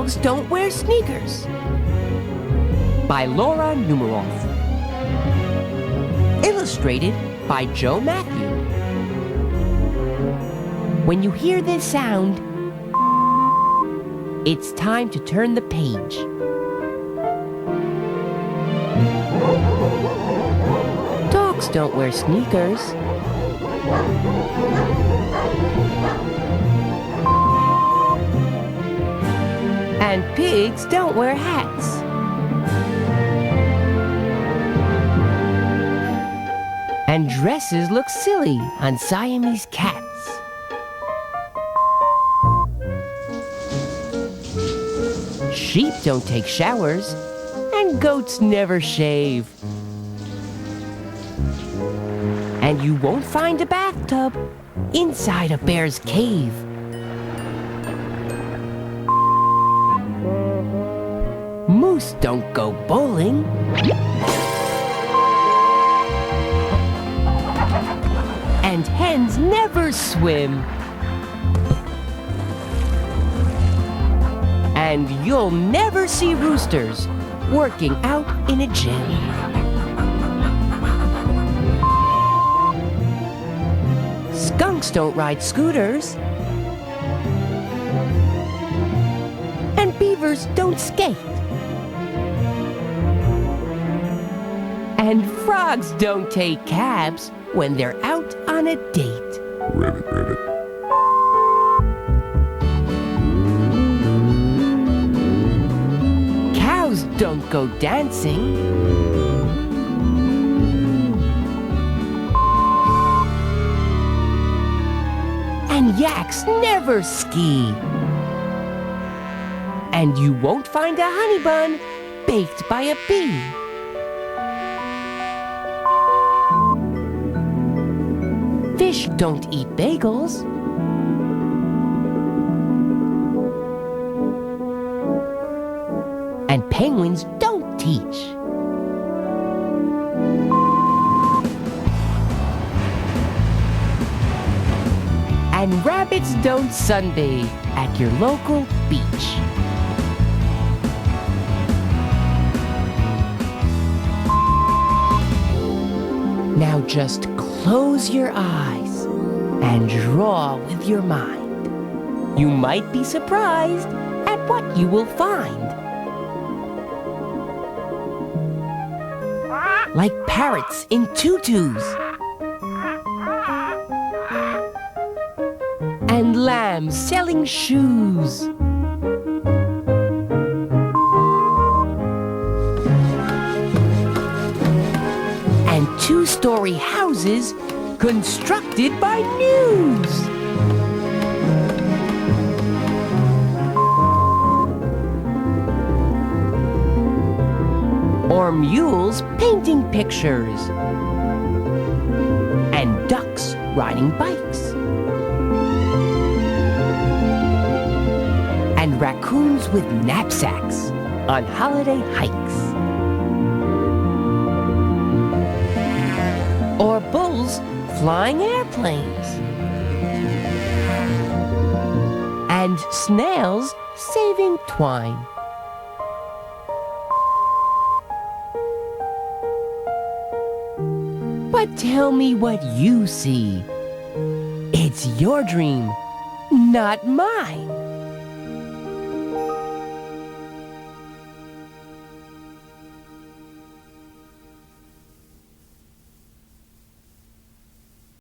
Dogs Don't Wear Sneakers by Laura Numeroff. Illustrated by Joe Matthew. When you hear this sound, it's time to turn the page. Dogs don't wear sneakers. And pigs don't wear hats. And dresses look silly on Siamese cats. Sheep don't take showers, and goats never shave. And you won't find a bathtub inside a bear's cave. Moose don't go bowling. And hens never swim. And you'll never see roosters working out in a gym. Skunks don't ride scooters. And beavers don't skate. And frogs don't take cabs when they're out on a date. Ribbit. Cows don't go dancing. And yaks never ski. And you won't find a honey bun baked by a bee. Fish don't eat bagels. And penguins don't teach. And rabbits don't sunbathe at your local beach. Now just close your eyes and draw with your mind. You might be surprised at what you will find. Like parrots in tutus. And lambs selling shoes. And two-story houses constructed by news. Or mules painting pictures. And ducks riding bikes. And raccoons with knapsacks on holiday hikes. Or bulls flying airplanes. And snails saving twine. But tell me what you see. It's your dream, not mine.